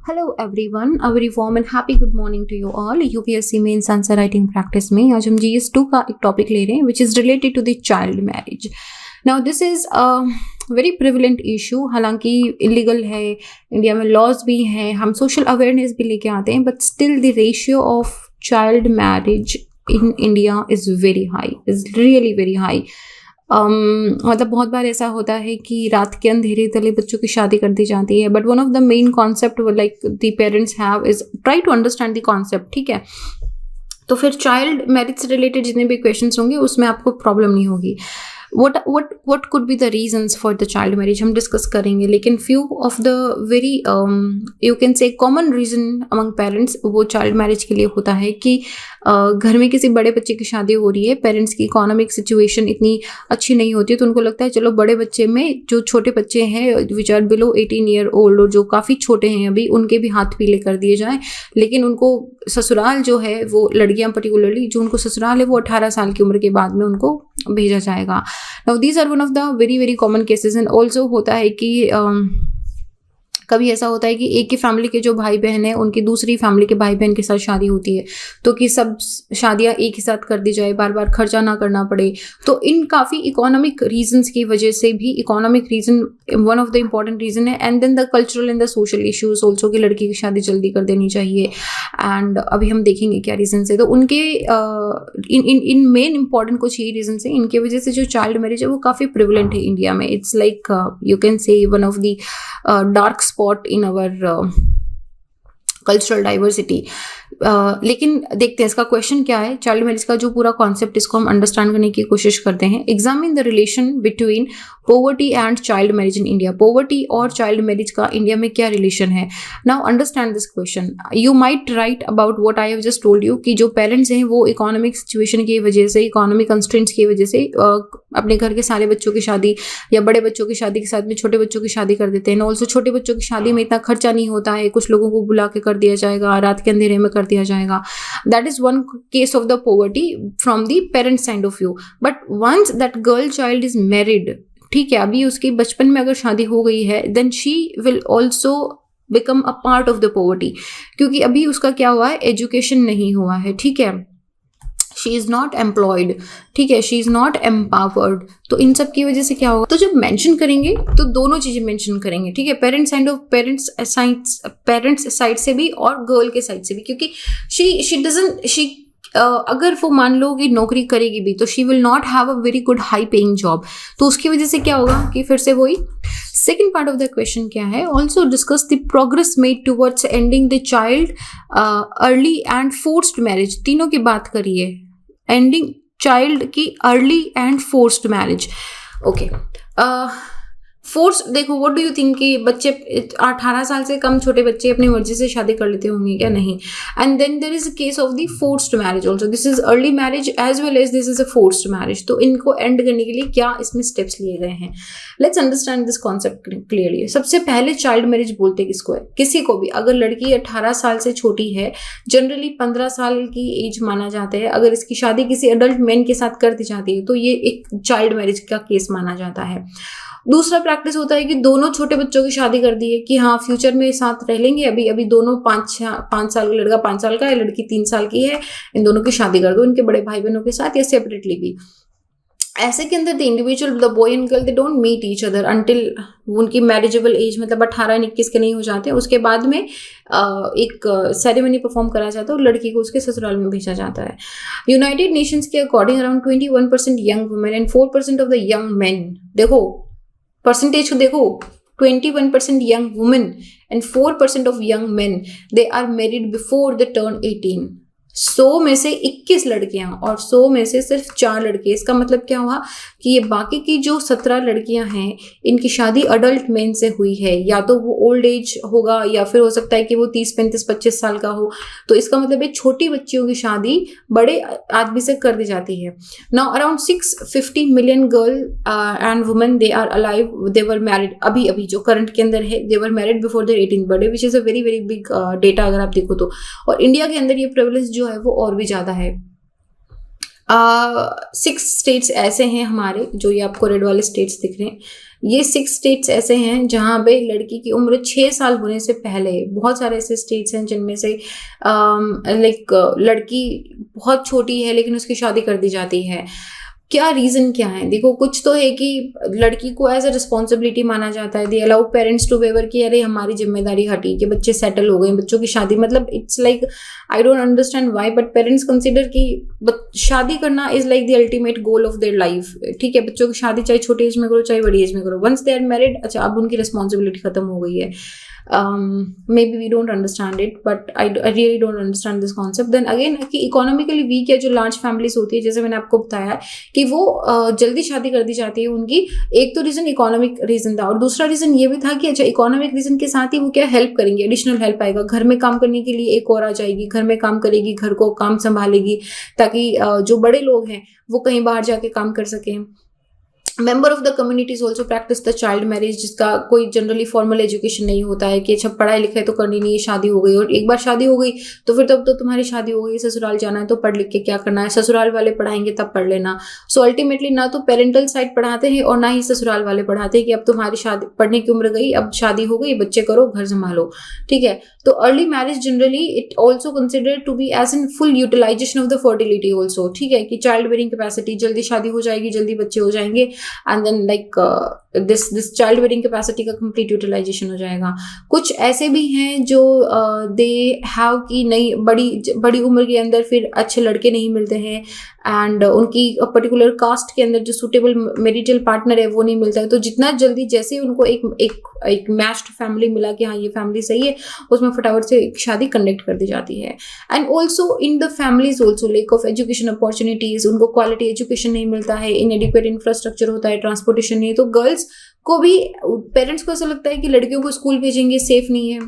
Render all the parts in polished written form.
Hello everyone, a very warm and happy good morning to you all. UPSC mains answer writing practice में आज हम GS2 का एक topic ले रहे हैं which is related to the child marriage. Now this is a very prevalent issue. हालांकि illegal है, इंडिया में लॉज भी हैं, हम सोशल अवेयरनेस भी लेके आते हैं, but still the ratio of child marriage in India is very high, is really very high. मतलब बहुत बार ऐसा होता है कि रात के अंधेरे तले बच्चों की शादी कर दी जाती है. But one of the main concept like the parents have is try to understand the concept. ठीक है, तो फिर चाइल्ड मैरिज से रिलेटेड जितने भी क्वेश्चंस होंगे उसमें आपको प्रॉब्लम नहीं होगी. what could be the reasons for the child marriage हम डिस्कस करेंगे, लेकिन few of the very you can say common reason among parents वो चाइल्ड मैरिज के लिए होता है कि घर में किसी बड़े बच्चे की शादी हो रही है, पेरेंट्स की इकोनॉमिक सिचुएशन इतनी अच्छी नहीं होती है, तो उनको लगता है चलो बड़े बच्चे में जो छोटे बच्चे हैं which are below 18 year old और जो काफ़ी छोटे हैं अभी, उनके भी हाथ पीले कर दिए जाएं. लेकिन उनको ससुराल जो है वो लड़कियां पर्टिकुलरली जो उनको ससुराल है वो 18 साल की उम्र के बाद में उनको भेजा जाएगा. Now these are one of the very very common cases. And also होता है कि कभी ऐसा होता है कि एक ही फैमिली के जो भाई बहन हैं उनकी दूसरी फैमिली के भाई बहन के साथ शादी होती है, तो कि सब शादियां एक ही साथ कर दी जाए, बार बार खर्चा ना करना पड़े. तो इन काफ़ी इकोनॉमिक रीजंस की वजह से भी, economic reason one of the important reason है. And then the cultural and the social issues also कि लड़की की शादी जल्दी कर देनी चाहिए. एंड अभी हम देखेंगे क्या रीजन है. तो उनके इन मेन इंपॉर्टेंट कुछ ही रीजन है, इनके वजह से जो चाइल्ड मैरिज है वो काफ़ी प्रिवलेंट है इंडिया में. It's like you can say one of the dark spot in our cultural diversity. लेकिन देखते हैं इसका क्वेश्चन क्या है. चाइल्ड मैरिज का जो पूरा कॉन्सेप्ट, इसको हम अंडरस्टैंड करने की कोशिश करते हैं. Examine the relation between poverty and child marriage in India. Poverty और चाइल्ड मैरिज का इंडिया में क्या रिलेशन है. Now understand this question. You might right about what I have just told you कि जो पेरेंट्स हैं वो इकोनॉमिक सिचुएशन की वजह से, इकोनॉमिक कंस्ट्रेंट्स की वजह से अपने घर के सारे बच्चों की शादी या बड़े बच्चों की शादी के साथ में छोटे बच्चों की शादी कर देते हैं. ऑल्सो छोटे बच्चों की शादी में इतना खर्चा नहीं होता है, कुछ लोगों को बुला के कर दिया जाएगा, रात के अंधेरे में कर दिया जाएगा. That is one case of the poverty from the parent side of view. But once that girl child is married, ठीक है, अभी उसकी बचपन में अगर शादी हो गई है, then she will also become a part of the poverty. क्योंकि अभी उसका क्या हुआ है, एजुकेशन नहीं हुआ है. ठीक है, शी इज़ नॉट एम्प्लॉयड. ठीक है, शी इज़ नॉट एम्पावर्ड. तो इन सब की वजह से क्या होगा, तो जब मेंशन करेंगे तो दोनों चीज़ें मेंशन करेंगे. ठीक है, पेरेंट्स साइड से भी और गर्ल के साइड से भी, क्योंकि शी अगर वो मान लो कि नौकरी करेगी भी तो she will not have a very good high paying job. तो उसकी वजह से क्या होगा कि फिर से वही second part of the question क्या है. Also discuss the progress made towards ending the child early and forced marriage. तीनों की बात करिए, एंडिंग चाइल्ड की early and forced marriage. Okay, force देखो, व्हाट डू यू थिंक कि बच्चे 18 साल से कम छोटे बच्चे अपनी मर्जी से शादी कर लेते होंगे क्या? नहीं. And then there is a case of the forced marriage also. This is early marriage as well as this is a forced marriage. तो इनको एंड करने के लिए क्या इसमें स्टेप्स लिए गए हैं. Let's understand this concept clearly. सबसे पहले चाइल्ड मैरिज बोलते किसको है? किसी को भी, अगर लड़की 18 साल से छोटी है, जनरली 15 साल की एज माना जाता है, अगर इसकी शादी किसी अडल्ट मैन के साथ कर दी जाती है तो ये एक चाइल्ड मैरिज का केस माना जाता है. दूसरा प्रैक्टिस होता है कि दोनों छोटे बच्चों की शादी कर दी है कि हाँ फ्यूचर में साथ रह लेंगे, अभी दोनों 5 साल, लड़का 5 साल का है, लड़की 3 साल की है, इन दोनों की शादी कर दो इनके बड़े भाई बहनों के साथ या सेपरेटली भी. ऐसे के अंदर the individual, the boy and girl, they don't meet each other until उनकी मैरिजेबल एज, मतलब 18-21 के नहीं हो जाते. उसके बाद में एक सेरेमनी परफॉर्म करा जाता है और लड़की को उसके ससुराल में भेजा जाता है. यूनाइटेड नेशंस के according around 21% young women and 4% of the young man, देखो परसेंटेज को देखो, 21% young women and 4% of young men, they are married before they turn 18. 100 में से 21 लड़कियां और 100 में से सिर्फ 4 लड़के. इसका मतलब क्या हुआ कि ये बाकी की जो 17 लड़कियां हैं इनकी शादी अडल्ट मैन से हुई है, या तो वो ओल्ड एज होगा या फिर हो सकता है कि वो 30, 35, 25 साल का हो. तो इसका मतलब है छोटी बच्चियों की शादी बड़े आदमी से कर दी जाती है. Now around 650 million girl and women they are alive, they were married, अभी जो करंट के अंदर है, they were married before their 18th birthday, which is a very very big data अगर आप देखो तो. और इंडिया के अंदर ये प्रेवलेंस जो है वो और भी ज़्यादा है. 6 स्टेट्स ऐसे हैं हमारे, जो ये आपको रेड वाले स्टेट्स दिख रहे हैं, ये 6 स्टेट्स ऐसे हैं जहाँ पे लड़की की उम्र 6 साल होने से पहले, बहुत सारे ऐसे स्टेट्स हैं जिनमें से लाइक लड़की बहुत छोटी है लेकिन उसकी शादी कर दी जाती है। क्या रीजन क्या है? देखो, कुछ तो है कि लड़की को एज अ रिस्पॉन्सिबिलिटी माना जाता है, they allow parents to waiver कि अरे हमारी जिम्मेदारी हटी, कि बच्चे सेटल हो गए, बच्चों की शादी, मतलब it's like I don't understand why, but parents consider कि शादी करना is like the ultimate goal of their life. ठीक है, बच्चों की शादी चाहे छोटी एज में करो चाहे बड़ी एज में करो, वंस दे आर मैरिड, अच्छा अब उनकी रिस्पॉन्सिबिलिटी खत्म हो गई है। maybe we don't understand it, but I really don't understand this concept. Then again कि इकोनॉमिकली वीक या जो लार्ज फैमिलीज होती है, जैसे मैंने आपको बताया कि वो जल्दी शादी कर दी जाती है उनकी, एक तो रीजन इकोनॉमिक रीजन था, और दूसरा रीजन ये भी था कि अच्छा इकोनॉमिक रीजन के साथ ही वो क्या हेल्प करेंगे, एडिशनल हेल्प आएगा, घर में काम करने के लिए एक और आ जाएगी, घर में काम करेगी, घर को काम संभालेगी, ताकि जो बड़े लोग हैं वो कहीं बाहर जाके काम कर सकें। Member of the communities also practice the child marriage, जिसका कोई जनरली फॉर्मल एजुकेशन नहीं होता है कि अच्छा पढ़ाई लिखाई तो करनी नहीं है, शादी हो गई, और एक बार शादी हो गई तो फिर तब तो तुम्हारी शादी हो गई, ससुराल जाना है तो पढ़ लिख के क्या करना है, ससुराल वाले पढ़ाएंगे तब पढ़ लेना। सो अल्टीमेटली ना तो पेरेंटल साइड पढ़ाते हैं और ना ही ससुराल वाले पढ़ाते हैं कि अब तुम्हारी शादी, पढ़ने की उम्र गई, अब शादी हो गई, बच्चे करो, घर संभालो। ठीक है, तो early marriage generally it also considered to be as in full utilisation of the fertility also. ठीक है, कि चाइल्ड बेयरिंग कैपेसिटी, जल्दी शादी हो जाएगी, जल्दी बच्चे हो जाएंगे, and then like this child bearing capacity का कंप्लीट यूटिलाइजेशन हो जाएगा। कुछ ऐसे भी हैं जो दे हैव कि नहीं, बड़ी उम्र के अंदर फिर अच्छे लड़के नहीं मिलते हैं, एंड उनकी पर्टिकुलर कास्ट के अंदर जो सुटेबल मैरिटल पार्टनर है वो नहीं मिलता है, तो जितना जल्दी जैसे उनको एक मैच्ड फैमिली मिला कि हाँ ये फैमिली सही है, उसमें फटाफट से एक शादी कंडक्ट कर दी जाती है। And also in the families also lake of education opportunities, उनको क्वालिटी एजुकेशन नहीं मिलता है, इनएडिक्वेट इंफ्रास्ट्रक्चर होता है, ट्रांसपोर्टेशन नहीं है, तो गर्ल्स को भी, पेरेंट्स को ऐसा लगता है कि लड़कियों को स्कूल भेजेंगे सेफ नहीं है।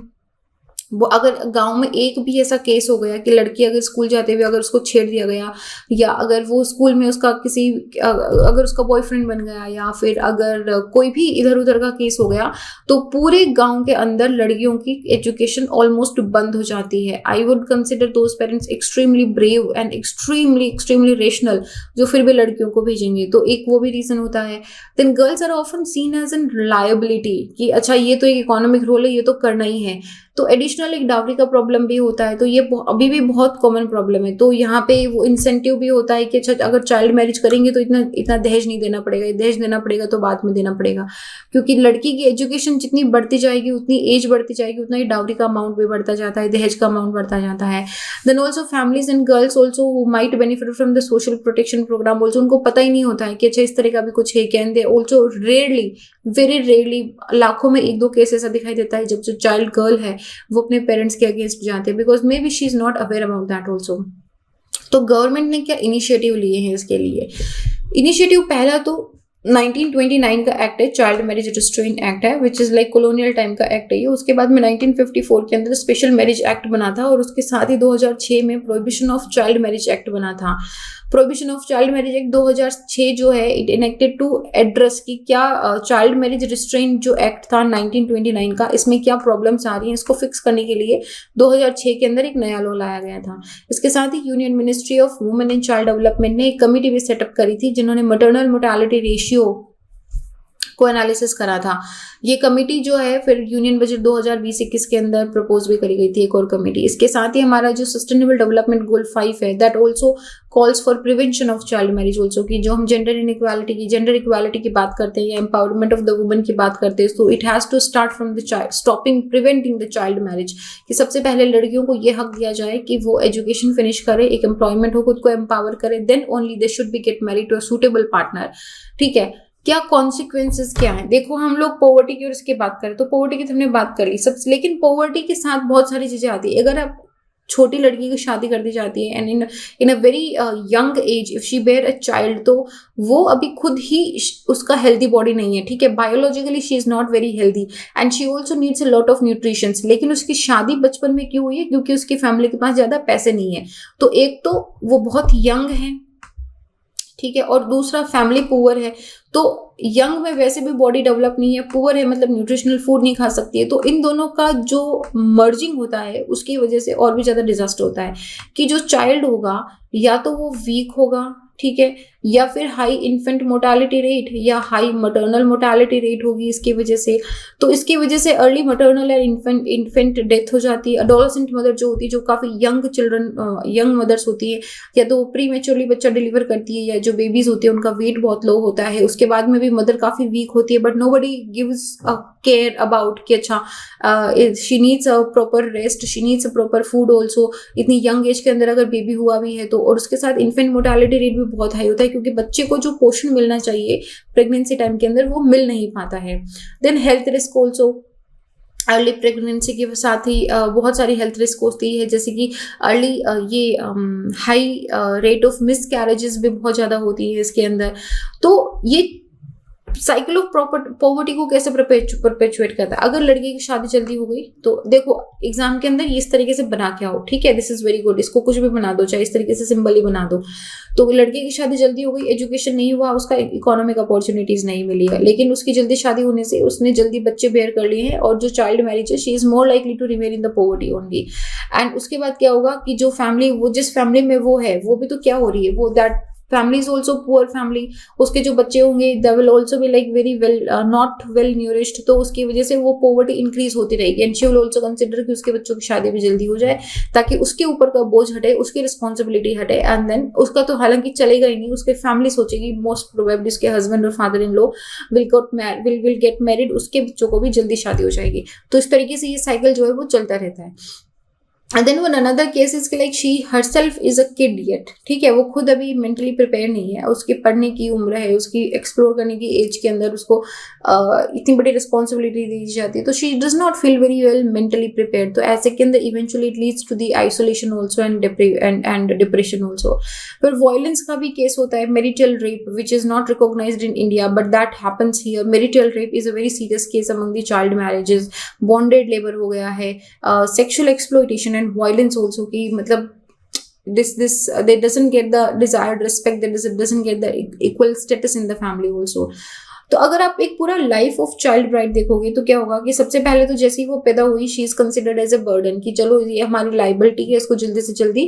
वो अगर गांव में एक भी ऐसा केस हो गया कि लड़की अगर स्कूल जाते हुए अगर उसको छेड़ दिया गया, या अगर वो स्कूल में उसका अगर उसका बॉयफ्रेंड बन गया, या फिर अगर कोई भी इधर उधर का केस हो गया, तो पूरे गांव के अंदर लड़कियों की एजुकेशन ऑलमोस्ट बंद हो जाती है। I would consider those parents extremely brave and extremely rational, जो फिर भी लड़कियों को भेजेंगे, तो एक वो भी रीजन होता है। Then girls are often seen as an liability, कि अच्छा ये तो एक इकोनॉमिक रोल है, ये तो करना ही है, तो एडिशनल एक डाउरी का प्रॉब्लम भी होता है, तो ये अभी भी बहुत कॉमन प्रॉब्लम है। तो यहाँ पे वो इंसेंटिव भी होता है कि अच्छा अगर चाइल्ड मैरिज करेंगे तो इतना दहेज नहीं देना पड़ेगा, दहेज देना पड़ेगा तो बाद में देना पड़ेगा, क्योंकि लड़की की एजुकेशन जितनी बढ़ती जाएगी, उतनी एज बढ़ती जाएगी, उतना ही डाउरी का अमाउंट भी बढ़ता जाता है, दहेज का अमाउंट बढ़ता जाता है। Then also families and girls also might benefit from the social protection program also, उनको पता ही नहीं होता है कि अच्छा इस तरह का भी कुछ है क्या, and they also rarely, very rarely, लाखों में 1-2 केस ऐसा दिखाई देता है जब जो चाइल्ड गर्ल है वो अपने पेरेंट्स के अगेंस्ट जाते हैं, because may be she is not aware about that also. तो गवर्नमेंट ने क्या इनिशिएटिव लिए हैं इसके लिए? इनिशिएटिव पहला तो 1929 का एक्ट है, चाइल्ड मैरिज रिस्ट्रेंट एक्ट है, which is like colonial time का एक्ट है ये। उसके बाद में 1954 के अंदर स्पेशल मैरिज एक्ट बना था, और उसके साथ ही 2006 में prohibition of child marriage act बना था। Prohibition of child marriage act 2006 जो है, इट इनेक्टेड टू एड्रेस कि क्या चाइल्ड मैरिज रिस्ट्रेंट जो एक्ट था 1929 का, इसमें क्या प्रॉब्लम्स आ रही हैं, इसको फिक्स करने के लिए 2006 के अंदर एक नया लॉ लाया गया था। इसके साथ ही union ministry of women and child development ने एक कमिटी भी सेटअप करी थी, जिन्होंने मटरनल मोर्टालिटी रेशियो को एनालिसिस करा था। ये कमेटी जो है फिर यूनियन बजट 2020-21 के अंदर प्रपोज भी करी गई थी, एक और कमेटी। इसके साथ ही हमारा जो सस्टेनेबल डेवलपमेंट गोल 5 है, that also calls for prevention of child marriage also, की जो हम जेंडर इक्वालिटी की बात करते हैं या एम्पावरमेंट ऑफ द वुमन की बात करते हैं, तो it has to start from the child, stopping preventing the child marriage, कि सबसे पहले लड़कियों को ये हक दिया जाए कि वो एजुकेशन फिनिश करे, एक एम्प्लॉयमेंट हो, खुद को एम्पावर करे, then only they should be get married to a suitable partner. ठीक है, क्या कॉन्सिक्वेंसेस क्या है? देखो, हम लोग पॉवर्टी की और इसकी बात करें तो पॉवर्टी की तो हमने बात कर ली सब, लेकिन पॉवर्टी के साथ बहुत सारी चीजें आती है। अगर आप छोटी लड़की की शादी कर दी जाती है and in a very young age if she bear a child, तो वो अभी खुद ही उसका हेल्दी बॉडी नहीं है, ठीक है, biologically she is not very healthy and she also needs a lot of nutrition, लेकिन उसकी शादी बचपन में क्यों हुई है? क्योंकि उसकी फैमिली के पास ज्यादा पैसे नहीं है। तो एक तो वो बहुत यंग है, ठीक है, और दूसरा फैमिली पुअर है। तो यंग में वैसे भी बॉडी डेवलप नहीं है, पुअर है मतलब न्यूट्रिशनल फूड नहीं खा सकती है, तो इन दोनों का जो मर्जिंग होता है उसकी वजह से और भी ज्यादा डिजास्टर होता है कि जो चाइल्ड होगा या तो वो वीक होगा, ठीक है, या फिर हाई इन्फेंट मोर्टालिटी रेट या हाई मटर्नल मोर्टालिटी रेट होगी इसकी वजह से। तो इसकी वजह से अर्ली मटर्नल या इन्फेंट डेथ हो जाती है। अडोलेसेंट मदर जो होती है, जो काफ़ी यंग चिल्ड्रन, यंग मदर्स होती है, या तो प्री मेच्योरली बच्चा डिलीवर करती है, या जो बेबीज होती है उनका वेट बहुत लो होता है, उसके बाद में भी मदर काफ़ी वीक होती है, but nobody gives a care about कि अच्छा she needs a proper rest, she needs a proper food also. इतनी यंग एज के अंदर अगर बेबी हुआ भी है तो, और उसके साथ इन्फेंट मोर्टालिटी रेट भी बहुत हाई होता है, क्योंकि बच्चे को जो पोषण मिलना चाहिए प्रेगनेंसी टाइम के अंदर वो मिल नहीं पाता है। Then health risk also, early pregnancy के साथ ही बहुत सारी हेल्थ रिस्क होती है, जैसे कि अर्ली ये high rate of miss carriages भी बहुत ज़्यादा होती है इसके अंदर। तो ये साइकिल ऑफ पॉवर्टी को कैसे परपेचुएट करता है। अगर लड़की की शादी जल्दी हो गई तो देखो एग्जाम के अंदर इस तरीके से बना के आओ, ठीक है, दिस इज वेरी गुड, इसको कुछ भी बना दो, चाहे इस तरीके से सिंबल ही बना दो। तो लड़की की शादी जल्दी हो गई, एजुकेशन नहीं हुआ, उसका इकोनॉमिक अपॉर्चुनिटीज नहीं मिली है, लेकिन उसकी जल्दी शादी होने से उसने जल्दी बच्चे बेयर कर लिए हैं, और जो चाइल्ड मैरिज है she is more likely to remain in the poverty only. And उसके बाद क्या होगा कि जो फैमिली, वो जिस फैमिली में वो है, वो भी तो क्या हो रही है, वो that family is also poor family, उसके जो बच्चे होंगे they will also be like very well not well nourished, तो उसकी वजह से वो पॉवर्टी इंक्रीज होती रहेगी। And she will also consider कि उसके बच्चों की शादी भी जल्दी हो जाए, ताकि उसके ऊपर का बोझ हटे, उसकी रिस्पॉन्सिबिलिटी हटे। एंड देन उसका तो हालांकि चलेगा ही नहीं, उसके फैमिली सोचेगी मोस्ट प्रोबेबली उसके हस्बैंड और father in law will get married, उसके बच्चों को भी जल्दी शादी हो जाएगी। तो इस तरीके से ये साइकिल जो है वो चलता रहता है। And then one another case is like she herself is a kid yet, ठीक है, वो खुद अभी मेंटली प्रिपेयर नहीं है, उसकी पढ़ने की उम्र है, उसकी एक्सप्लोर करने की एज के अंदर उसको इतनी बड़ी रिस्पॉन्सिबिलिटी दी जाती है, तो she does not feel very well mentally prepare. तो ऐसे के अंदर eventually it leads to the isolation also and depression also. फिर वायलेंस का भी केस होता है, marital rape which is not recognised in India but that happens here. Marital rape is a very serious case among the child marriages, bonded labour हो गया है, sexual exploitation and violence also, कि मतलब this they doesn't get the desired respect, they doesn't get the equal status in the family also। तो अगर आप एक पूरा लाइफ ऑफ चाइल्ड ब्राइड देखोगे तो क्या होगा कि सबसे पहले तो जैसे ही वो पैदा हुई she is considered as a burden, कि चलो ये हमारी लाइबिलिटी है, इसको जल्दी से जल्दी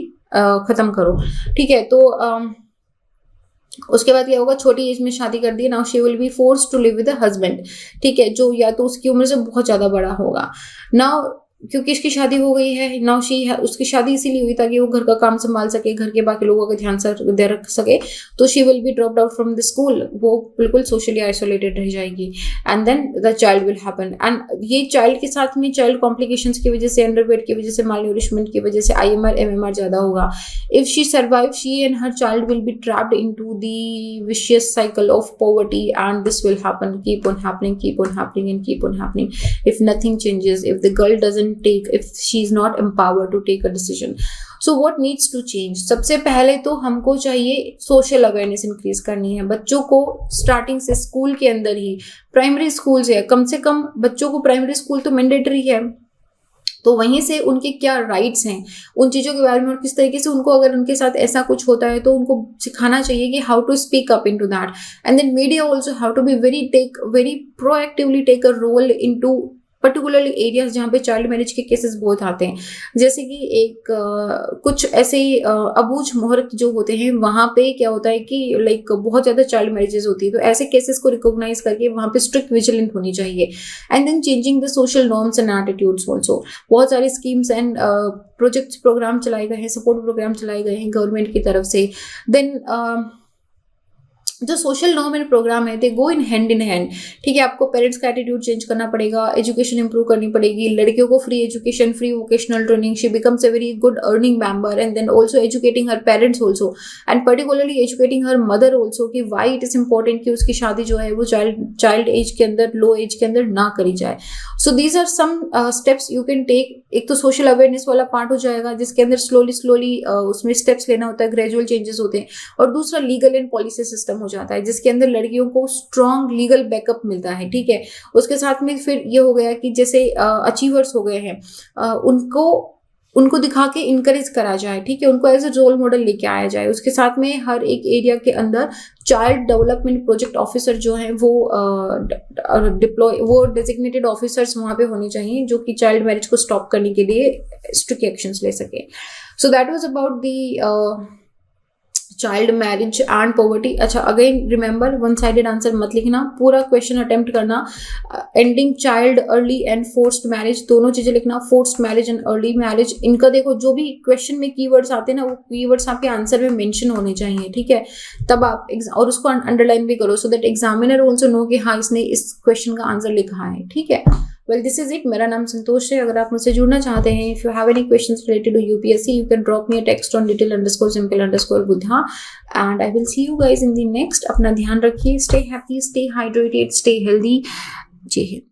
खत्म करो, ठीक है। तो उसके बाद क्या होगा, छोटी एज में शादी कर दी, now she will be force to live with a husband, ठीक है, जो या तो उसकी उम्र से बहुत ज्यादा बड़ा होगा। नाउ क्योंकि इसकी शादी हो गई है, नाउ शी, उसकी शादी इसीलिए हुई ताकि वो घर का काम संभाल सके, घर के बाकी लोगों का ध्यान दे रख सके, तो she will be dropped out from the school, वो बिल्कुल सोशली आइसोलेटेड रह जाएगी। And then the child will happen, and ये चाइल्ड के साथ में चाइल्ड कॉम्प्लिकेशंस की वजह से, अंडरवेट की वजह से, मालन्यूरिशमेंट की वजह से IMR MMR ज्यादा होगा। If she survive, she and her child will be trapped into the vicious cycle of poverty, and this will happen, keep on happening, keep on happening and keep on happening if nothing changes, if the girl doesn't take, if she is not empowered to take a decision। So what needs to change? सबसे पहले तो हमको चाहिए social awareness increase करनी है। बच्चों को starting से स्कूल के अंदर ही, प्राइमरी स्कूल से, कम से कम बच्चों को प्राइमरी स्कूल तो मैंडेटरी है, तो वहीं से उनके क्या राइट्स हैं उन चीज़ों के बारे में, और किस तरीके से उनको, अगर उनके साथ ऐसा कुछ होता है तो उनको सिखाना चाहिए कि how to speak up into that. And then media also how to be very proactively take a role into particularly areas जहाँ पे चाइल्ड मैरिज के केसेस बहुत आते हैं। जैसे कि एक कुछ ऐसे अबूझ मुहूर्त जो होते हैं, वहाँ पे क्या होता है कि लाइक बहुत ज़्यादा चाइल्ड मैरिजेस होती है, तो ऐसे केसेस को रिकॉग्नाइज करके वहाँ पे स्ट्रिक्ट विजिलेंट होनी चाहिए। And then changing the social norms and attitudes also, बहुत सारे स्कीम्स एंड प्रोजेक्ट्स, प्रोग्राम चलाए गए हैं, सपोर्ट प्रोग्राम चलाए गए हैं गवर्नमेंट की तरफ से। देन जो सोशल नॉर्म एंड प्रोग्राम है दे गो इन हैंड, ठीक है। आपको पेरेंट्स का एटीट्यूड चेंज करना पड़ेगा, एजुकेशन इंप्रूव करनी पड़ेगी, लड़कियों को free education, free vocational training, she becomes a very good earning member, and then also educating her parents also, and particularly educating her mother also कि वाई इट इज इंपॉर्टेंट कि उसकी शादी जो है वो चाइल्ड एज के अंदर, लो as के अंदर ना करी जाए। So these are some steps you can take. एक तो सोशल अवेयरनेस वाला पार्ट हो जाएगा, जिसके अंदर स्लोली उसमें स्टेप्स लेना होता है, ग्रेजुअल चेंजेस होते हैं। और दूसरा लीगल एंड पॉलिसी सिस्टम हो जाता है, जिसके अंदर लड़कियों को स्ट्रॉन्ग लीगल बैकअप मिलता है, ठीक है। उसके साथ में फिर ये हो गया कि जैसे अचीवर्स हो गए हैं, उनको दिखा के इनकरेज करा जाए, ठीक है, उनको एज ए रोल मॉडल लेके आया जाए। उसके साथ में हर एक एरिया के अंदर चाइल्ड डेवलपमेंट प्रोजेक्ट ऑफिसर जो हैं वो डेजिग्नेटेड ऑफिसर्स वहाँ पे होने चाहिए, जो कि चाइल्ड मैरिज को स्टॉप करने के लिए स्ट्रिक्ट एक्शंस ले सके। So that was about the child marriage and poverty. अच्छा, again remember one sided answer मत लिखना, पूरा क्वेश्चन अटेम्प्ट करना। Ending child early and forced marriage, दोनों चीजें लिखना, forced marriage and early marriage. इनका देखो जो भी क्वेश्चन में कीवर्ड्स आते हैं ना, वो कीवर्ड्स आपके आंसर में मेंशन होने चाहिए, ठीक है। तब आप और उसको अंडरलाइन भी करो, so that examiner also know कि हाँ इसने इस क्वेश्चन का आंसर लिखा है, ठीक है। Well this is it. मेरा नाम संतोष है। अगर आप मुझसे जुड़ना चाहते हैं, if you have any questions related to UPSC, you can drop me a text on detail_simple_buddha and I will see you guys in the next. अपना ध्यान रखिए, stay happy, stay hydrated, stay healthy. जय हिंद।